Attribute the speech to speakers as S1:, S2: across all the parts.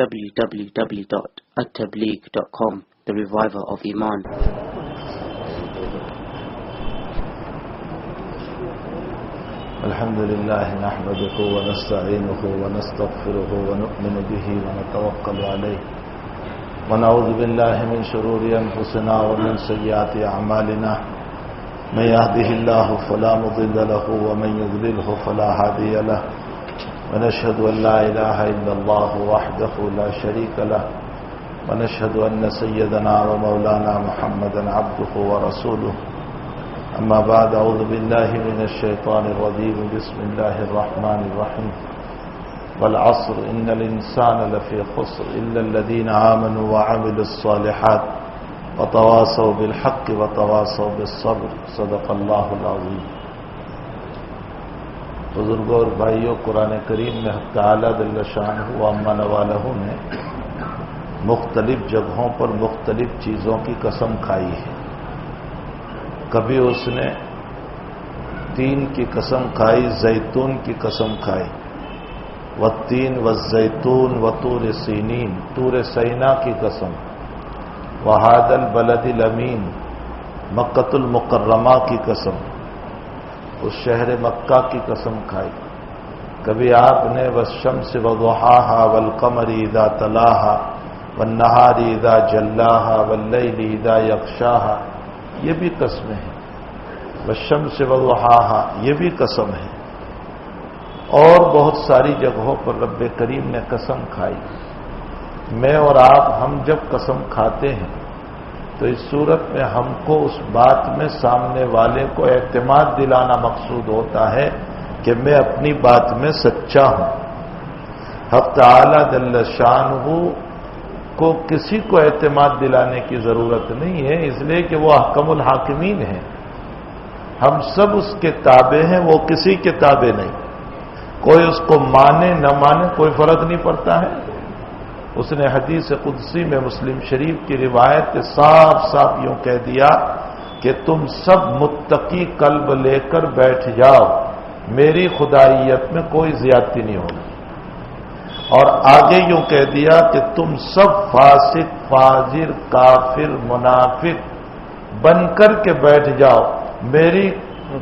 S1: www.attableek.com, the reviver of Iman.
S2: الحمد لله نحمده ونستعينه ونستغفره ونؤمن به ونتوكل عليه ونعوذ بالله من شرور أنفسنا ومن سيئات أعمالنا من يهده الله فلا مضل له ومن يضلله فلا هادي له ونشهد أن لا إله إلا الله وحده لا شريك له ونشهد أن سيدنا ومولانا محمدا عبده ورسوله أما بعد أعوذ بالله من الشيطان الرجيم بسم الله الرحمن الرحيم والعصر إن الإنسان لفي خسر إلا الذين آمنوا وعملوا الصالحات وتواصوا بالحق وتواصوا بالصبر صدق اللہ العظیم. بزرگوں اور بھائیوں، قرآن کریم میں حق تعالی جل شانہ و عما نوالہ نے مختلف جگہوں پر مختلف چیزوں کی قسم کھائی ہے. کبھی اس نے تین کی قسم کھائی، زیتون کی قسم کھائی، والتین والزیتون وطور سینین، طور سینا کی قسم، وہذا البلد الامین، مکۃ المکرمہ کی قسم، اس شہر مکہ کی قسم کھائی. کبھی آپ نے والشمس وضحاہا والقمر اذا تلاہا والنہار اذا جلاہا واللیل اذا یغشاہا، یہ بھی قسمیں ہیں. والشمس وضحاہا، یہ بھی قسم ہے. اور بہت ساری جگہوں پر رب کریم نے قسم کھائی. میں اور آپ ہم جب قسم کھاتے ہیں تو اس صورت میں ہم کو اس بات میں سامنے والے کو اعتماد دلانا مقصود ہوتا ہے کہ میں اپنی بات میں سچا ہوں. حق تعالی جل شانہ کو کسی کو اعتماد دلانے کی ضرورت نہیں ہے، اس لیے کہ وہ احکم الحاکمین ہیں. ہم سب اس کے تابع ہیں، وہ کسی کے تابع نہیں. کوئی اس کو مانے نہ مانے کوئی فرق نہیں پڑتا ہے. اس نے حدیث قدسی میں مسلم شریف کی روایت صاف صاف یوں کہہ دیا کہ تم سب متقی قلب لے کر بیٹھ جاؤ، میری خدائیت میں کوئی زیادتی نہیں ہوگی. اور آگے یوں کہہ دیا کہ تم سب فاسق، فاجر، کافر، منافق بن کر کے بیٹھ جاؤ، میری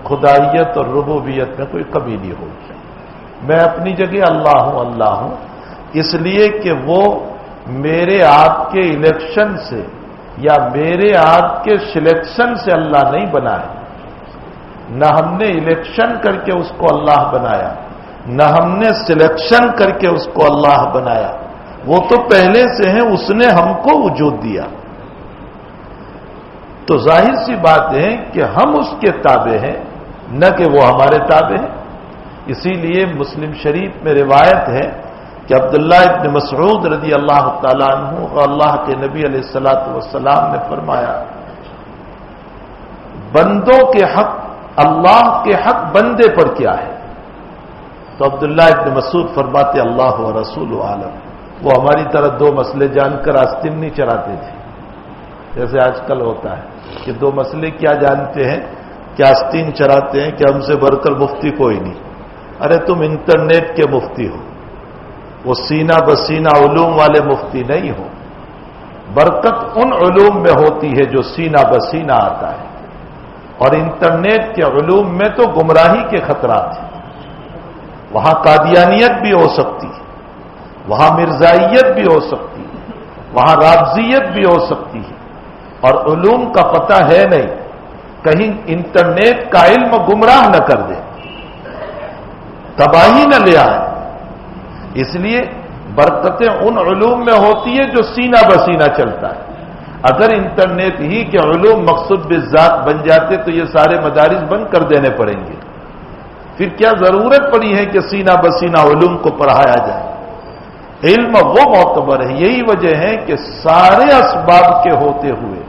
S2: خدائیت اور ربوبیت میں کوئی کمی نہیں ہوگی. میں اپنی جگہ اللہ ہوں، اللہ ہوں، اس لیے کہ وہ میرے آپ کے الیکشن سے یا میرے آپ کے سلیکشن سے اللہ نہیں بنائے. نہ ہم نے الیکشن کر کے اس کو اللہ بنایا، نہ ہم نے سلیکشن کر کے اس کو اللہ بنایا. وہ تو پہلے سے ہیں، اس نے ہم کو وجود دیا. تو ظاہر سی بات ہے کہ ہم اس کے تابع ہیں، نہ کہ وہ ہمارے تابع ہیں. اسی لیے مسلم شریف میں روایت ہے کہ عبداللہ ابن مسعود رضی اللہ تعالیٰ عنہ اور اللہ کے نبی علیہ الصلوۃ والسلام نے فرمایا، بندوں کے حق اللہ کے حق بندے پر کیا ہے؟ تو عبداللہ ابن مسعود فرماتے اللہ و رسول عالم. وہ ہماری طرح دو مسئلے جان کر آستین نہیں چراتے تھے جیسے آج کل ہوتا ہے کہ دو مسئلے کیا جانتے ہیں کہ آستین چراتے ہیں کہ ہم سے بڑھ کر مفتی کوئی نہیں. ارے تم انٹرنیٹ کے مفتی ہو، وہ سینہ بسینہ علوم والے مفتی نہیں ہو. برکت ان علوم میں ہوتی ہے جو سینہ بسینہ آتا ہے، اور انٹرنیٹ کے علوم میں تو گمراہی کے خطرات ہیں. وہاں قادیانیت بھی ہو سکتی ہے، وہاں مرزائیت بھی ہو سکتی ہے، وہاں رافضیت بھی ہو سکتی ہے، اور علوم کا پتہ ہے نہیں. کہیں انٹرنیٹ کا علم گمراہ نہ کر دے، تباہی نہ لے آئے. اس لیے برکتیں ان علوم میں ہوتی ہے جو سینہ بسینہ چلتا ہے. اگر انٹرنیٹ ہی کے علوم مقصود بالذات بن جاتے تو یہ سارے مدارس بند کر دینے پڑیں گے. پھر کیا ضرورت پڑی ہے کہ سینہ بسینہ علوم کو پڑھایا جائے؟ علم وہ معتبر ہے. یہی وجہ ہے کہ سارے اسباب کے ہوتے ہوئے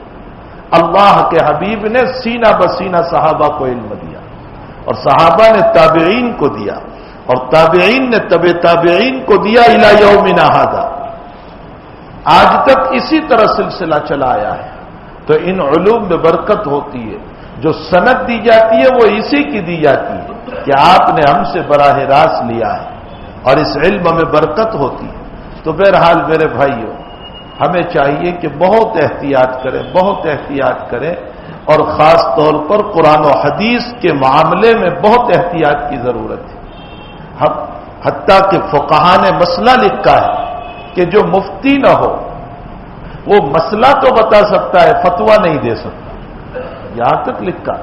S2: اللہ کے حبیب نے سینہ بسینہ صحابہ کو علم دیا، اور صحابہ نے تابعین کو دیا، اور تابعین نے تابعین کو دیا الی یومنا ھذا. آج تک اسی طرح سلسلہ چلا آیا ہے. تو ان علوم میں برکت ہوتی ہے. جو سند دی جاتی ہے وہ اسی کی دی جاتی ہے کہ آپ نے ہم سے براہ راست لیا ہے، اور اس علم میں برکت ہوتی ہے. تو بہرحال میرے بھائیوں، ہمیں چاہیے کہ بہت احتیاط کریں اور خاص طور پر قرآن و حدیث کے معاملے میں بہت احتیاط کی ضرورت ہے۔ حتیٰ کہ فقہاء نے مسئلہ لکھا ہے کہ جو مفتی نہ ہو وہ مسئلہ تو بتا سکتا ہے، فتویٰ نہیں دے سکتا۔ یہاں تک لکھا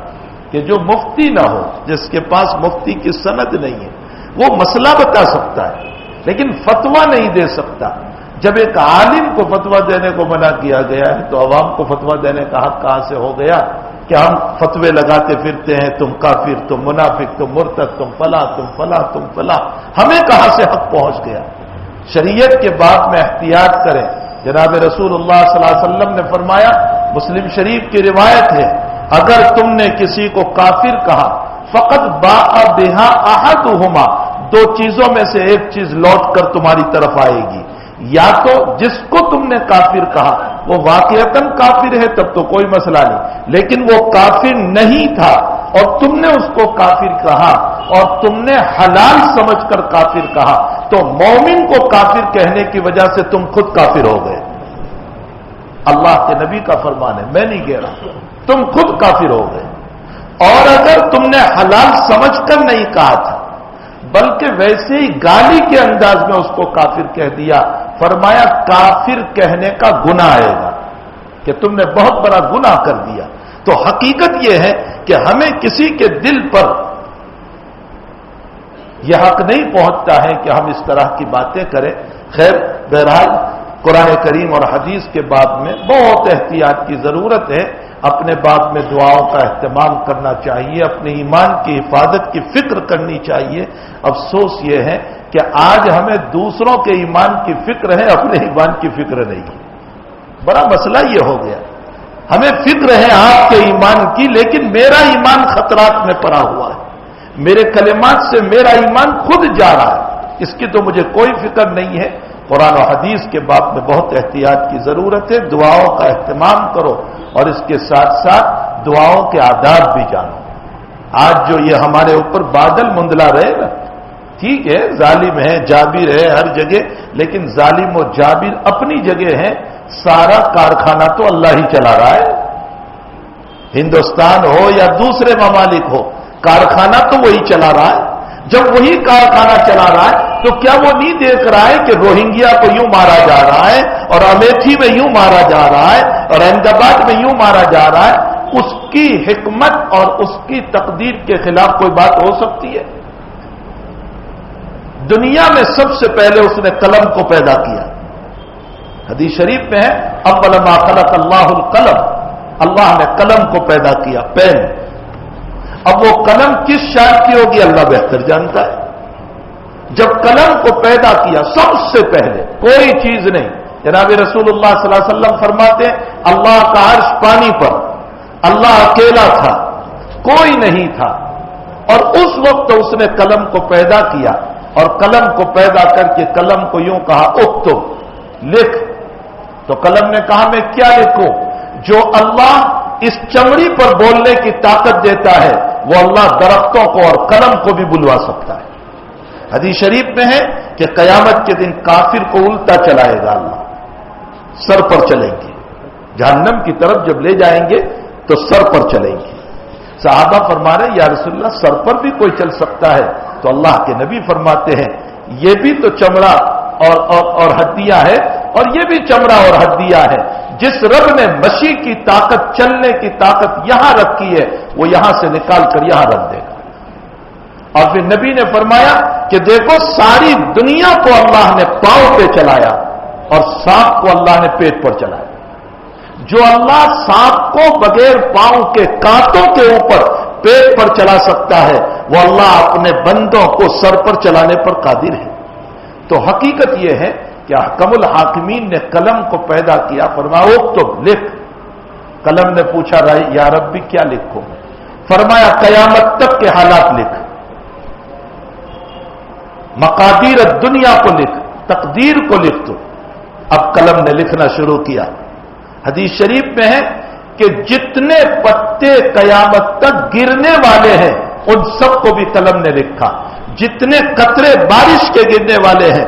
S2: کہ جو مفتی نہ ہو، جس کے پاس مفتی کی سند نہیں ہے، وہ مسئلہ بتا سکتا ہے لیکن فتویٰ نہیں دے سکتا۔ جب ایک عالم کو فتویٰ دینے کو منع کیا گیا ہے تو عوام کو فتویٰ دینے کا حق کہاں سے ہو گیا کہ ہم فتوے لگاتے پھرتے ہیں، تم کافر، تم منافق، تم مرتد، تم فلاں، تم فلاں، تم فلاں۔ ہمیں کہاں سے حق پہنچ گیا؟ شریعت کے باب میں احتیاط کریں۔ جناب رسول اللہ صلی اللہ علیہ وسلم نے فرمایا، مسلم شریف کی روایت ہے، اگر تم نے کسی کو کافر کہا فقط باء بہا احدہما، دو چیزوں میں سے ایک چیز لوٹ کر تمہاری طرف آئے گی، یا تو جس کو تم نے کافر کہا وہ واقعتاً کافر ہے تب تو کوئی مسئلہ نہیں، لیکن وہ کافر نہیں تھا اور تم نے اس کو کافر کہا اور تم نے حلال سمجھ کر کافر کہا، تو مومن کو کافر کہنے کی وجہ سے تم خود کافر ہو گئے۔ اللہ کے نبی کا فرمان ہے، میں نہیں کہہ رہا، تم خود کافر ہو گئے۔ اور اگر تم نے حلال سمجھ کر نہیں کہا تھا بلکہ ویسے ہی گالی کے انداز میں اس کو کافر کہہ دیا، فرمایا کافر کہنے کا گناہ آئے گا کہ تم نے بہت بڑا گناہ کر دیا۔ تو حقیقت یہ ہے کہ ہمیں کسی کے دل پر یہ حق نہیں پہنچتا ہے کہ ہم اس طرح کی باتیں کریں۔ خیر، بہرحال قرآن کریم اور حدیث کے باب میں بہت احتیاط کی ضرورت ہے۔ اپنے باب میں دعاؤں کا اہتمام کرنا چاہیے، اپنے ایمان کی حفاظت کی فکر کرنی چاہیے۔ افسوس یہ ہے کہ آج ہمیں دوسروں کے ایمان کی فکر ہے، اپنے ایمان کی فکر نہیں ہے۔ بڑا مسئلہ یہ ہو گیا، ہمیں فکر ہے آپ کے ایمان کی لیکن میرا ایمان خطرات میں پڑا ہوا ہے، میرے کلمات سے میرا ایمان خود جا رہا ہے، اس کی تو مجھے کوئی فکر نہیں ہے۔ قرآن و حدیث کے باب میں بہت احتیاط کی ضرورت ہے۔ دعاؤں کا اہتمام کرو اور اس کے ساتھ ساتھ دعاؤں کے آداب بھی جانو۔ آج جو یہ ہمارے اوپر بادل مندلا رہے نا، ٹھیک ہے، ظالم ہے، جابر ہے ہر جگہ، لیکن ظالم و جابر اپنی جگہ ہے، سارا کارخانہ تو اللہ ہی چلا رہا ہے۔ ہندوستان ہو یا دوسرے ممالک ہو، کارخانہ تو وہی چلا رہا ہے۔ جب وہی کارخانہ چلا رہا ہے تو کیا وہ نہیں دیکھ رہا ہے کہ روہنگیا کو یوں مارا جا رہا ہے اور امیٹھی میں یوں مارا جا رہا ہے اور احمد آباد میں یوں مارا جا رہا ہے؟ اس کی حکمت اور اس کی تقدیر کے خلاف کوئی بات ہو سکتی ہے؟ دنیا میں سب سے پہلے اس نے قلم کو پیدا کیا۔ حدیث شریف میں ہے، اول ما خلق اللہ القلم، اللہ نے قلم کو پیدا کیا، پین۔ اب وہ قلم کس شان کی ہوگی اللہ بہتر جانتا ہے۔ جب قلم کو پیدا کیا سب سے پہلے کوئی چیز نہیں، جناب رسول اللہ صلی اللہ علیہ وسلم فرماتے ہیں اللہ کا عرش پانی پر، اللہ اکیلا تھا، کوئی نہیں تھا، اور اس وقت اس نے قلم کو پیدا کیا اور قلم کو پیدا کر کے قلم کو یوں کہا اکتب، لکھ۔ تو قلم نے کہا میں کیا لکھوں؟ جو اللہ اس چمڑی پر بولنے کی طاقت دیتا ہے وہ اللہ درختوں کو اور قلم کو بھی بلوا سکتا ہے۔ حدیث شریف میں ہے کہ قیامت کے دن کافر کو الٹا چلائے گا اللہ، سر پر چلیں گے، جہنم کی طرف جب لے جائیں گے تو سر پر چلیں گے۔ صحابہ فرما رہے یا رسول اللہ سر پر بھی کوئی چل سکتا ہے؟ تو اللہ کے نبی فرماتے ہیں یہ بھی تو چمڑا اور ہڈیاں ہے اور یہ بھی چمڑا اور ہڈیاں ہے، جس رب نے مشی کی طاقت، چلنے کی طاقت یہاں رکھی ہے وہ یہاں سے نکال کر یہاں رکھ دے گا۔ اور پھر نبی نے فرمایا کہ دیکھو ساری دنیا کو اللہ نے پاؤں پہ چلایا اور سانپ کو اللہ نے پیٹ پر چلایا۔ جو اللہ سانپ کو بغیر پاؤں کے کانٹوں کے اوپر پیٹ پر چلا سکتا ہے وہ اللہ اپنے بندوں کو سر پر چلانے پر قادر ہے۔ تو حقیقت یہ ہے کہ احکم الحاکمین نے قلم کو پیدا کیا، فرمایا تو لکھ۔ قلم نے پوچھا یا ربی کیا لکھوں؟ فرمایا قیامت تک کے حالات لکھ، مقادیر الدنیا کو لکھ، تقدیر کو لکھ۔ تو اب قلم نے لکھنا شروع کیا۔ حدیث شریف میں ہے کہ جتنے پتے قیامت تک گرنے والے ہیں ان سب کو بھی قلم نے لکھا، جتنے قطرے بارش کے گرنے والے ہیں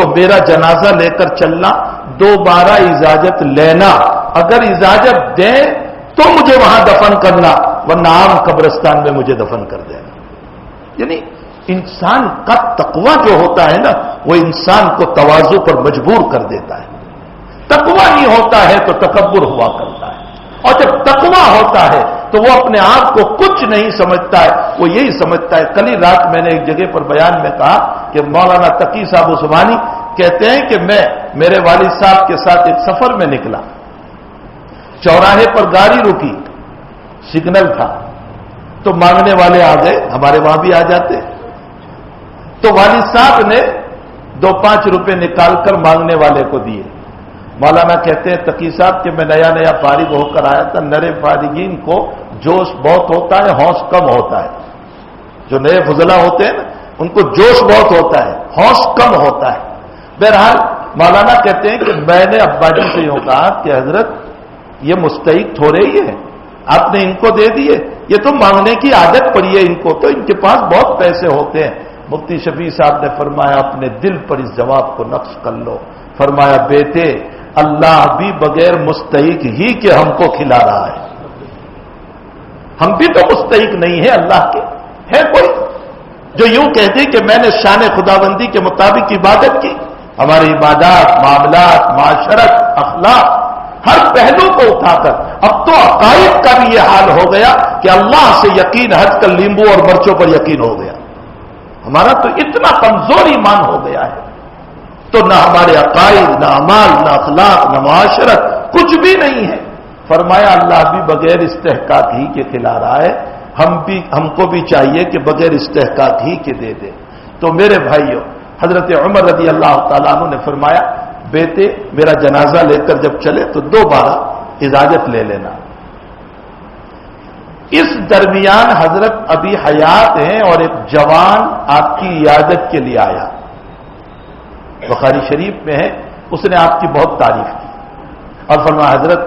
S2: تو میرا جنازہ لے کر چلنا، دوبارہ اجازت لینا، اگر اجازت دیں تو مجھے وہاں دفن کرنا، ورنہ عام قبرستان میں مجھے دفن کر دینا۔ یعنی انسان کا تقوی جو ہوتا ہے نا، وہ انسان کو تواضع پر مجبور کر دیتا ہے۔ تقوی نہیں ہوتا ہے تو تکبر ہوا کرتا ہے، اور جب تقوی ہوتا ہے تو وہ اپنے آپ کو کچھ نہیں سمجھتا ہے، وہ یہی سمجھتا ہے۔ کل ہی رات میں نے ایک جگہ پر بیان میں کہا کہ مولانا تقی صاحب عثمانی کہتے ہیں کہ میں میرے والد صاحب کے ساتھ ایک سفر میں نکلا، چوراہے پر گاڑی رکی، سگنل تھا، تو مانگنے والے آ گئے، ہمارے وہاں بھی آ جاتے، تو والد صاحب نے 2-5 روپے نکال کر مانگنے والے کو دیے۔ مولانا کہتے ہیں تقی صاحب کہ میں نیا نیا فارغ ہو کر آیا تھا، نئے فارغین کو جوش بہت ہوتا ہے، ہوش کم ہوتا ہے۔ جو نئے فضلہ ہوتے ہیں نا، ان کو جوش بہت ہوتا ہے، ہوش کم ہوتا ہے۔ بہرحال مولانا کہتے ہیں کہ میں نے ابا جی سے یوں کہا کہ حضرت یہ مستحق تھوڑے ہی ہے، آپ نے ان کو دے دیے، یہ تو مانگنے کی عادت پڑی ہے ان کو، تو ان کے پاس بہت پیسے ہوتے ہیں۔ مفتی شفیع صاحب نے فرمایا اپنے دل پر اس جواب کو نقش کر لو، فرمایا بیٹے اللہ بھی بغیر مستحق ہی کہ ہم کو کھلا رہا ہے، ہم بھی تو مستحق نہیں ہیں اللہ کے۔ ہے کوئی جو یوں کہتے کہ میں نے شان خداوندی کے مطابق عبادت کی؟ ہماری عبادات، معاملات، معاشرت، اخلاق، ہر پہلو کو اٹھا کر اب تو عقائد کا بھی یہ حال ہو گیا کہ اللہ سے یقین ہٹ کر لیمبو اور مرچوں پر یقین ہو گیا۔ ہمارا تو اتنا کمزور ایمان ہو گیا ہے، تو نہ ہمارے عقائد، نہ اعمال، نہ اخلاق، نہ معاشرت، کچھ بھی نہیں ہے۔ فرمایا اللہ بھی بغیر استحقاق ہی کے کھلا رہا ہے، ہم کو بھی چاہیے کہ بغیر استحقاق ہی کے دے دے۔ تو میرے بھائیوں، حضرت عمر رضی اللہ تعالیٰ عنہ نے فرمایا بیٹے میرا جنازہ لے کر جب چلے تو دوبارہ اجازت لے لینا۔ اس درمیان حضرت ابھی حیات ہیں اور ایک جوان آپ کی عیادت کے لیے آیا، بخاری شریف میں ہے، اس نے آپ کی بہت تعریف کی اور فرمایا حضرت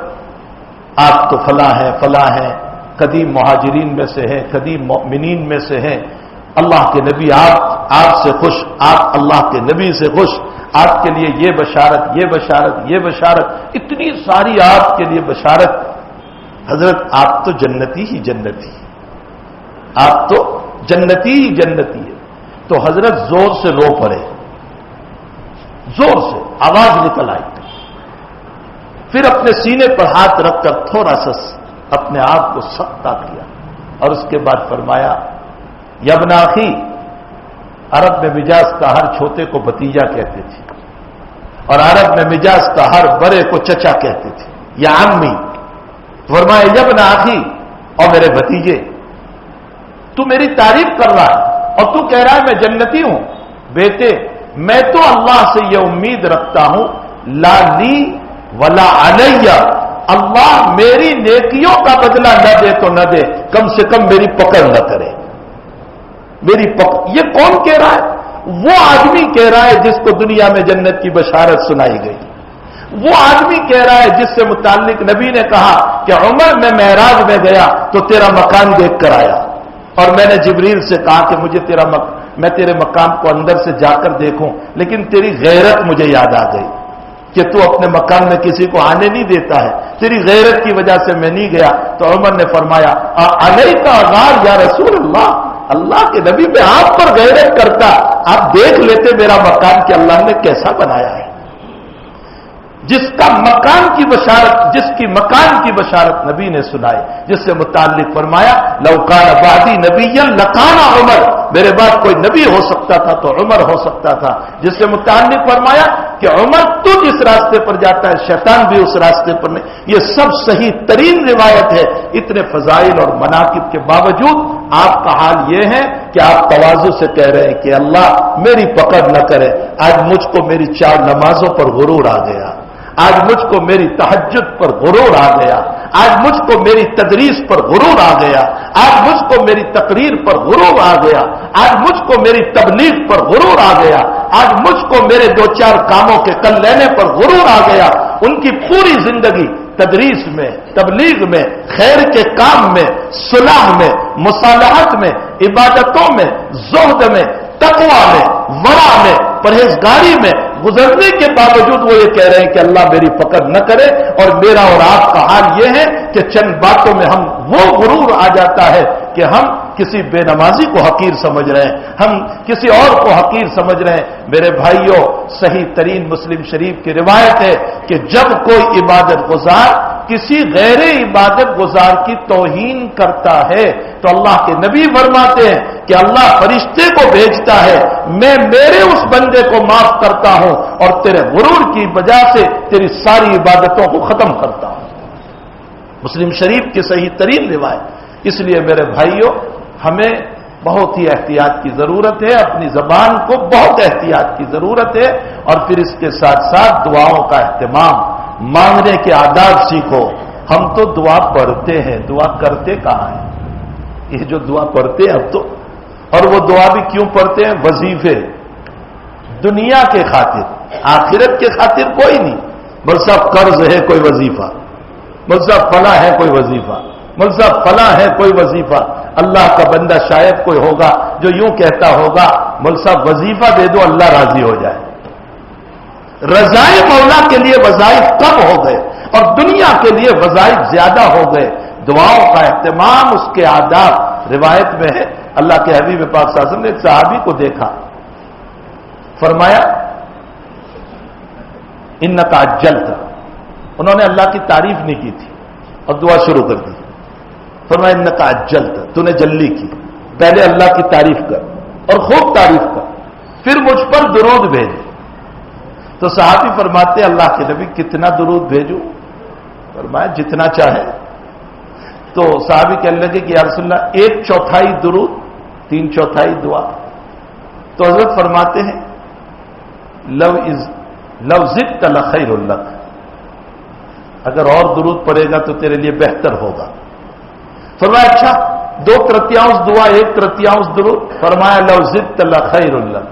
S2: آپ تو فلاں ہیں، قدیم مہاجرین میں سے ہیں، قدیم مؤمنین میں سے ہیں، اللہ کے نبی آپ سے خوش، آپ اللہ کے نبی سے خوش، آپ کے لیے یہ بشارت، یہ بشارت، یہ بشارت، اتنی ساری آپ کے لیے بشارت۔ حضرت آپ تو جنتی ہی جنتی، آپ تو جنتی ہی جنتی ہے۔ تو حضرت زور سے رو پڑے، زور سے آواز نکل آئی، پھر اپنے سینے پر ہاتھ رکھ کر تھوڑا سا اپنے آپ کو سخت کیا اور اس کے بعد فرمایا یا ابن اخی، عرب میں مجاز کا ہر چھوٹے کو بھتیجا کہتے تھے، اور عرب میں مجاز کا ہر بڑے کو چچا کہتے تھے یا عمی۔ فرمایا یا ابن اخی، اور میرے بھتیجے، تو میری تعریف کر رہا ہے اور تو کہہ رہا ہے میں جنتی ہوں۔ بیٹے میں تو اللہ سے یہ امید رکھتا ہوں لا لی ولا علیہ، اللہ میری نیکیوں کا بدلہ نہ دے تو نہ دے، کم سے کم میری پکڑ نہ کرے، میری پکڑ۔ یہ کون کہہ رہا ہے؟ وہ آدمی کہہ رہا ہے جس کو دنیا میں جنت کی بشارت سنائی گئی، وہ آدمی کہہ رہا ہے جس سے متعلق نبی نے کہا کہ عمر میں معراج میں گیا تو تیرا مکان دیکھ کر آیا، اور میں نے جبریل سے کہا کہ مجھے میں تیرے مکان کو اندر سے جا کر دیکھوں، لیکن تیری غیرت مجھے یاد آ گئی کہ تو اپنے مکان میں کسی کو آنے نہیں دیتا ہے، تیری غیرت کی وجہ سے میں نہیں گیا۔ تو عمر نے فرمایا علیک غار یا رسول اللہ، اللہ کے نبی میں آپ پر غیرت کرتا، آپ دیکھ لیتے میرا مکان کہ اللہ نے کیسا بنایا ہے۔ جس کا مکان کی بشارت، جس کی مکان کی بشارت نبی نے سنائی، جس سے متعلق فرمایا لو کان بعدی نبیا لکان عمر، میرے بعد کوئی نبی ہو سکتا تھا تو عمر ہو سکتا تھا، جس سے متعلق فرمایا کہ عمر تو جس راستے پر جاتا ہے شیطان بھی اس راستے پر نہیں۔ یہ سب صحیح ترین روایت ہے۔ اتنے فضائل اور مناقب کے باوجود آپ کا حال یہ ہے کہ آپ تواضع سے کہہ رہے ہیں کہ اللہ میری پکڑ نہ کرے۔ آج مجھ کو میری 4 نمازوں پر غرور آ گیا، آج مجھ کو میری تہجد پر غرور آ گیا، آج مجھ کو میری تدریس پر غرور آ گیا، آج مجھ کو میری تقریر پر غرور آ گیا، آج مجھ کو میری تبلیغ پر غرور آ گیا، آج مجھ کو میرے 2-4 کاموں کے کل لینے پر غرور آ گیا۔ ان کی پوری زندگی تدریس میں، تبلیغ میں، خیر کے کام میں، صلح میں، مصالحت میں، عبادتوں میں، زہد میں، تقوی میں، ورع میں، پرہیزگاری میں گزرنے کے باوجود وہ یہ کہہ رہے ہیں کہ اللہ میری فقر نہ کرے، اور میرا اور آپ کا حال یہ ہے کہ چند باتوں میں ہم وہ غرور آ جاتا ہے کہ ہم کسی بے نمازی کو حقیر سمجھ رہے ہیں، ہم کسی اور کو حقیر سمجھ رہے ہیں۔ میرے بھائیوں، صحیح ترین مسلم شریف کی روایت ہے کہ جب کوئی عبادت گزار کسی غیر عبادت گزار کی توہین کرتا ہے تو اللہ کے نبی فرماتے ہیں کہ اللہ فرشتے کو بھیجتا ہے، میں میرے اس بندے کو معاف کرتا ہوں اور تیرے غرور کی وجہ سے تیری ساری عبادتوں کو ختم کرتا ہوں۔ مسلم شریف کی صحیح ترین روایت۔ اس لیے میرے بھائیوں، ہمیں بہت ہی احتیاط کی ضرورت ہے، اپنی زبان کو بہت احتیاط کی ضرورت ہے، اور پھر اس کے ساتھ ساتھ دعاؤں کا اہتمام، مانگنے کے آداب سیکھو۔ ہم تو دعا پڑھتے ہیں، دعا کرتے کہاں ہیں؟ یہ جو دعا پڑھتے ہیں اب تو، اور وہ دعا بھی کیوں پڑھتے ہیں؟ وظیفے، دنیا کے خاطر، آخرت کے خاطر کوئی نہیں۔ مول صاحب قرض ہے، کوئی وظیفہ، مول صاحب فلاں ہے، کوئی وظیفہ، مول صاحب فلاں ہے، کوئی وظیفہ۔ اللہ کا بندہ شاید کوئی ہوگا جو یوں کہتا ہوگا، مول صاحب وظیفہ دے دو اللہ راضی ہو جائے۔ رضائے مولا کے لیے وظائف کم ہو گئے اور دنیا کے لیے وظائف زیادہ ہو گئے۔ دعاؤں کا اہتمام، اس کے آداب، روایت میں ہے اللہ کے حبیب پاک صلی اللہ علیہ وسلم نے ایک صحابی کو دیکھا، فرمایا انک عجلت، انہوں نے اللہ کی تعریف نہیں کی تھی اور دعا شروع کر دی۔ فرمایا انک عجلت، تو نے جلدی کی، پہلے اللہ کی تعریف کر اور خوب تعریف کر، پھر مجھ پر درود بھیج۔ تو صحابی فرماتے اللہ کے نبی کتنا درود بھیجوں؟ فرمایا جتنا چاہے۔ تو صحابی کہنے لگے کہ یا رسول اللہ 1/4 درود 3/4 دعا۔ تو حضرت فرماتے ہیں لو زدت لخیر لک، اگر اور درود پڑے گا تو تیرے لیے بہتر ہوگا۔ فرمایا اچھا 2/3 دعا 1/3 درود؟ فرمایا لو زدت لخیر لک،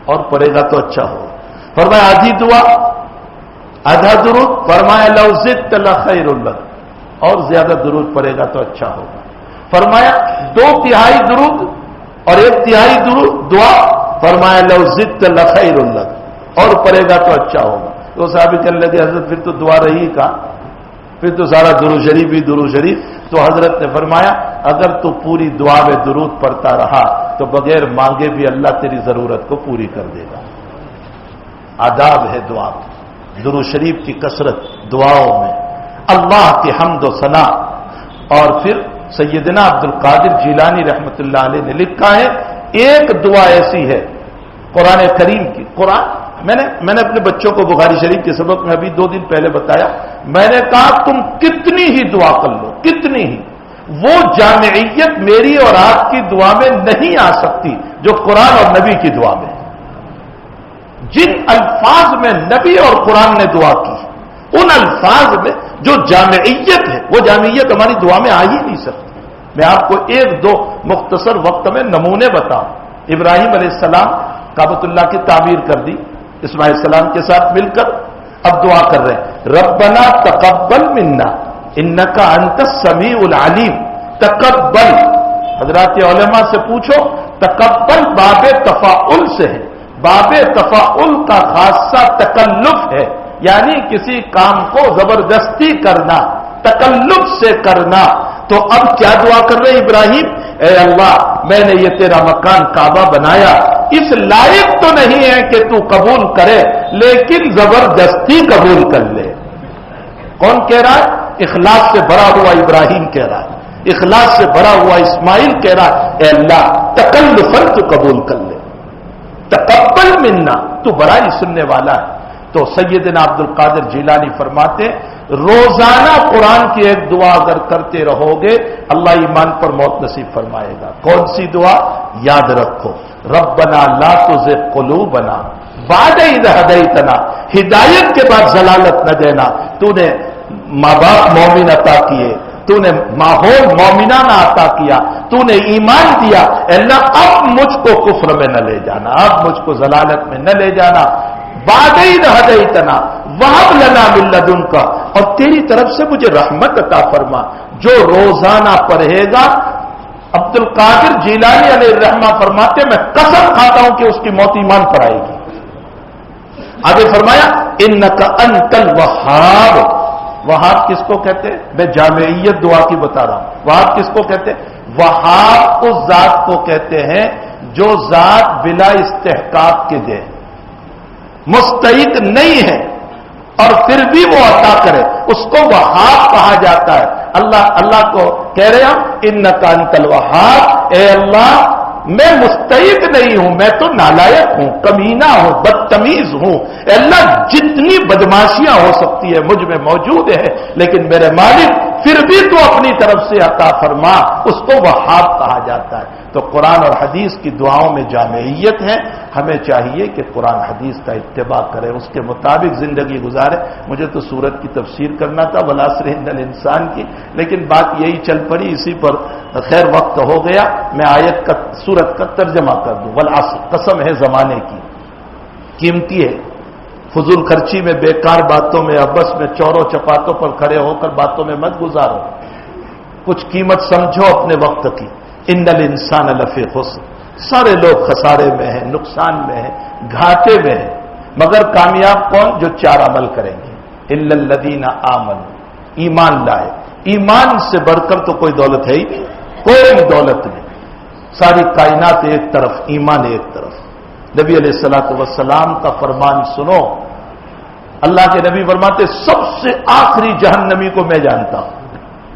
S2: اور پڑے گا تو اچھا ہوگا۔ فرمایا آدھی دعا آدھا درود؟ فرمایا لو زدت لخیر لک، اور زیادہ درود پڑے گا تو اچھا ہوگا۔ فرمایا 2/3 درود اور 1/3 درود دعا؟ فرمایا لو زدت لخیر لک، اور پڑے گا تو اچھا ہوگا۔ تو صحابی کہنے لگے حضرت پھر تو دعا رہی کا، پھر تو سارا درود شریف ہی درود شریف۔ تو حضرت نے فرمایا اگر تو پوری دعا میں درود پڑھتا رہا تو بغیر مانگے بھی اللہ تیری ضرورت کو پوری کر دے گا۔ آداب ہے دعا، درود شریف کی کثرت دعاؤں میں، اللہ کی حمد و ثنا۔ اور پھر سیدنا عبد القادر جیلانی رحمت اللہ علیہ نے لکھا ہے ایک دعا ایسی ہے قرآن کریم کی، قرآن میں نے اپنے بچوں کو بخاری شریف کے سبق میں ابھی 2 دن پہلے بتایا، میں نے کہا تم کتنی ہی دعا کر لو، کتنی ہی، وہ جامعیت میری اور آپ کی دعا میں نہیں آ سکتی جو قرآن اور نبی کی دعا میں۔ جن الفاظ میں نبی اور قرآن نے دعا کی، ان الفاظ میں جو جامعیت ہے، وہ جامعیت ہماری دعا میں آ ہی نہیں سکتی۔ میں آپ کو 1-2 مختصر وقت میں نمونے بتاؤں۔ ابراہیم علیہ السلام کعبۃ اللہ کی تعمیر کر دی اسماعیل السلام کے ساتھ مل کر، اب دعا کر رہے ہیں ربنا تقبل منا انک انت السمیع العلیم۔ تقبل، حضرات علماء سے پوچھو، تقبل باب تفاعل سے ہے، باب تفاعل کا خاصہ تکلف ہے، یعنی کسی کام کو زبردستی کرنا، تکلف سے کرنا۔ تو اب کیا دعا کر رہے ابراہیم؟ اے اللہ میں نے یہ تیرا مکان کعبہ بنایا، اس لائق تو نہیں ہے کہ تو قبول کرے، لیکن زبردستی قبول کر لے۔ کون کہہ رہا ہے؟ اخلاص سے بھرا ہوا ابراہیم کہہ رہا ہے، اخلاص سے بھرا ہوا اسماعیل کہہ رہا ہے اے اللہ تکلفاً تو قبول کر لے، تقبل منا، تو بڑائی سننے والا ہے۔ تو سیدنا عبد القادر جیلانی فرماتے روزانہ قرآن کی ایک دعا اگر کرتے رہو گے اللہ ایمان پر موت نصیب فرمائے گا۔ کون سی دعا؟ یاد رکھو، ربنا لا تزغ قلوبنا بعد اذ ہدیتنا، ہدایت کے بعد ضلالت نہ دینا۔ تو نے ماں باپ مومن عطا کیے، تو نے ماحول مومنانہ عطا کیا، تو نے ایمان دیا، اللہ اب مجھ کو کفر میں نہ لے جانا، اب مجھ کو ضلالت میں نہ لے جانا۔ بعد اذ ہدیتنا وہب لنا من لدنک، اور تیری طرف سے مجھے رحمت عطا فرما۔ جو روزانہ پڑھے گا، عبد القادر جیلانی علیہ الرحمہ فرماتے میں قسم کھاتا ہوں کہ اس کی موت ایمان پر آئے گی۔ آگے فرمایا انک انتل وہاب. وہاب کس کو کہتے ہیں؟ میں جامعیت دعا کی بتا رہا ہوں. وہاب کس کو کہتے ہیں؟ وہاب اس ذات کو کہتے ہیں جو ذات بلا استحقاق کے دے، مستحق نہیں ہے اور پھر بھی وہ عطا کرے، اس کو وہاب کہا جاتا ہے. اللہ کو کہہ رہے ہیں انک انتل وہاب، اے اللہ میں مستحق نہیں ہوں، میں تو نالائق ہوں، کمینہ ہوں، بدتمیز ہوں. اے اللہ جتنی بدماشیاں ہو سکتی ہے مجھ میں موجود ہے، لیکن میرے مالک پھر بھی تو اپنی طرف سے عطا فرما. اس کو وہاب کہا جاتا ہے. تو قرآن اور حدیث کی دعاؤں میں جامعیت ہے. ہمیں چاہیے کہ قرآن حدیث کا اتباع کرے، اس کے مطابق زندگی گزارے. مجھے تو سورت کی تفسیر کرنا تھا والعصر ان الانسان کی، لیکن بات یہی چل پڑی، اسی پر خیر وقت ہو گیا. میں آیت کا سورت کا ترجمہ کر دوں. والعصر قسم ہے زمانے کی، قیمتی ہے. فضول خرچی میں، بیکار باتوں میں، ابس میں، چوروں چپاتوں پر کھڑے ہو کر باتوں میں مت گزارو. کچھ قیمت سمجھو اپنے وقت کی. ان الانسان لفی خسر، سارے لوگ خسارے میں ہیں، نقصان میں ہیں، گھاٹے میں ہیں، مگر کامیاب کون؟ جو 4 عمل کریں گے. الا الذین آمنوا، ایمان لائے. ایمان سے بڑھ کر تو کوئی دولت ہے ہی نہیں، کوئی دولت نہیں. ساری کائنات ایک طرف، ایمان ایک طرف. نبی علیہ الصلوۃ والسلام کا فرمان سنو. اللہ کے نبی فرماتے سب سے آخری جہنمی کو میں جانتا ہوں.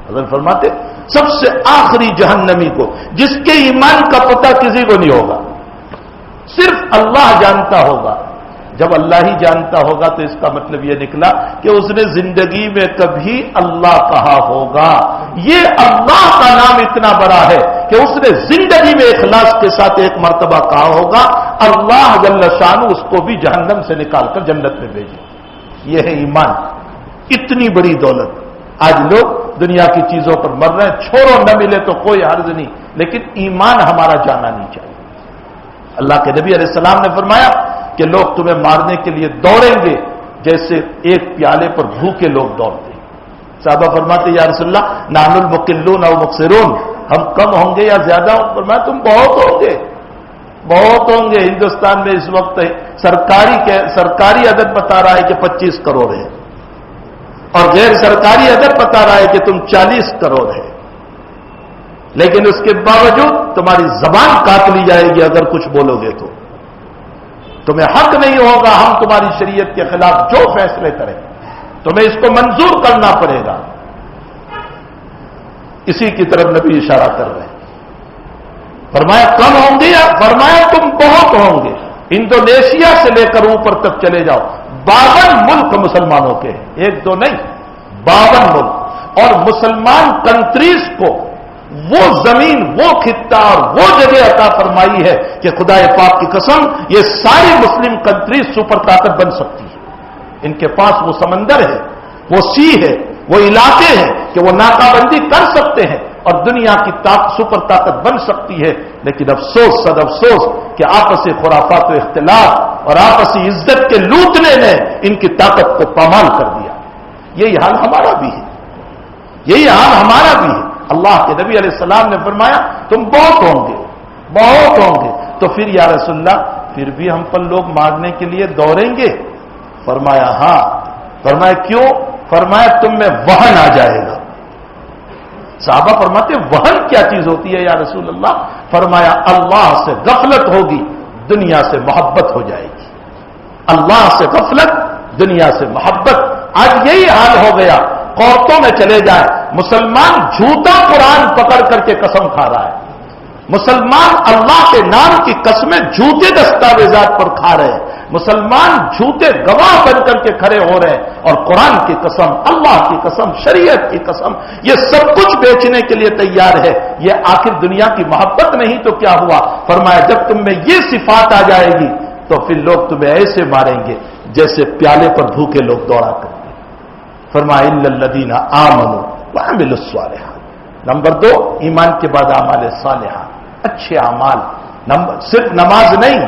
S2: حضرت فرماتے سب سے آخری جہنمی کو، جس کے ایمان کا پتہ کسی کو نہیں ہوگا، صرف اللہ جانتا ہوگا. جب اللہ ہی جانتا ہوگا تو اس کا مطلب یہ نکلا کہ اس نے زندگی میں کبھی اللہ کہا ہوگا. یہ اللہ کا نام اتنا بڑا ہے کہ اس نے زندگی میں اخلاص کے ساتھ ایک مرتبہ کہا ہوگا، اللہ جل شانہ اس کو بھی جہنم سے نکال کر جنت میں بھیجے. یہ ہے ایمان، اتنی بڑی دولت. آج لوگ دنیا کی چیزوں پر مر رہے ہیں، چھوڑو نہ ملے تو کوئی حرج نہیں، لیکن ایمان ہمارا جانا نہیں چاہیے. اللہ کے نبی علیہ السلام نے فرمایا کہ لوگ تمہیں مارنے کے لیے دوڑیں گے جیسے ایک پیالے پر بھوکے لوگ دوڑتے ہیں. صحابہ فرماتے یا رسول اللہ نحن المقلون او مقصرون، ہم کم ہوں گے یا زیادہ ہوں؟ فرمایا تم بہت ہوں گے، بہت ہوں گے. ہندوستان میں اس وقت سرکاری عدد بتا رہا ہے کہ 25 کروڑ ہے، اور غیر سرکاری عدد بتا رہا ہے کہ تم 40 کروڑ ہے. لیکن اس کے باوجود تمہاری زبان کاٹ لی جائے گی اگر کچھ بولو گے تو. تمہیں حق نہیں ہوگا ہم تمہاری شریعت کے خلاف جو فیصلے کریں، تمہیں اس کو منظور کرنا پڑے گا. اسی کی طرف نبی اشارہ کر رہے ہیں. فرمایا کم ہوں گے یا فرمایا تم بہت ہوں گے. انڈونیشیا سے لے کر اوپر تک چلے جاؤ، 52 ملک مسلمانوں کے ہیں، 1-2 نہیں، 52 ملک. اور مسلمان کنٹریز کو وہ زمین، وہ خطہ اور وہ جگہ عطا فرمائی ہے کہ خدا پاک کی قسم یہ ساری مسلم کنٹریز سپر طاقت بن سکتی ہے. ان کے پاس وہ سمندر ہے، وہ سی ہے، وہ علاقے ہیں کہ وہ ناکہ بندی کر سکتے ہیں اور دنیا کی سپر طاقت بن سکتی ہے. لیکن افسوس، صد افسوس کہ آپسی خرافات و اختلاف اور آپسی عزت کے لوٹنے نے ان کی طاقت کو پامال کر دیا. یہی حال ہمارا بھی ہے، یہی حال ہمارا بھی ہے. اللہ کے نبی علیہ السلام نے فرمایا تم بہت ہوں گے، بہت ہوں گے. تو پھر یا رسول اللہ پھر بھی ہم پر لوگ مارنے کے لیے دوڑیں گے؟ فرمایا ہاں. فرمایا کیوں؟ فرمایا تم میں وہن آ جائے گا. صحابہ فرماتے وہن کیا چیز ہوتی ہے یا رسول اللہ؟ فرمایا اللہ سے غفلت ہوگی، دنیا سے محبت ہو جائے گی. اللہ سے غفلت، دنیا سے محبت. آج یہی حال ہو گیا. عورتوں میں چلے جائیں، مسلمان جھوٹا قرآن پکڑ کر کے قسم کھا رہا ہے. مسلمان اللہ کے نام کی قسمیں جھوٹے دستاویزات پر کھا رہے ہیں. مسلمان جھوٹے گواہ بن کر کے کھڑے ہو رہے ہیں اور قرآن کی قسم، اللہ کی قسم، شریعت کی قسم یہ سب کچھ بیچنے کے لیے تیار ہے. یہ آخر دنیا کی محبت نہیں تو کیا ہوا؟ فرمایا جب تم میں یہ صفات آ جائے گی تو پھر لوگ تمہیں ایسے ماریں گے جیسے پیالے پر بھوکے لوگ دوڑا کرتے. فرمایا الا الذین آمنوا وعملوا الصالحات. نمبر 2 ایمان کے بعد اعمال صالحہ، اچھے اعمال. صرف نماز نہیں،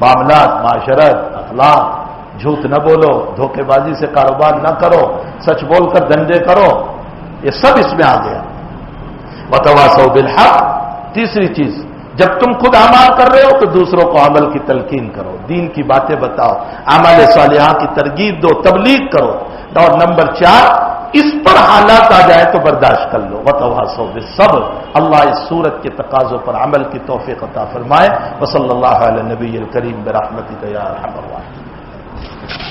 S2: معاملات، معاشرت، اخلاق. جھوٹ نہ بولو، دھوکے بازی سے کاروبار نہ کرو، سچ بول کر دھندے کرو، یہ سب اس میں آ گیا. وتواصوا بالحق. تیسری چیز جب تم خود اعمال کر رہے ہو تو دوسروں کو عمل کی تلقین کرو، دین کی باتیں بتاؤ، اعمال صالحہ کی ترغیب دو، تبلیغ کرو۔ اور نمبر 4، اس پر حالات آ جائے تو برداشت کر لو۔ وتواصوا بالصبر، اللہ اس صورت کے تقاضوں پر عمل کی توفیق عطا فرمائے۔ وصلی اللہ علی نبی الکریم برحمتک یا ارحم الراحمین۔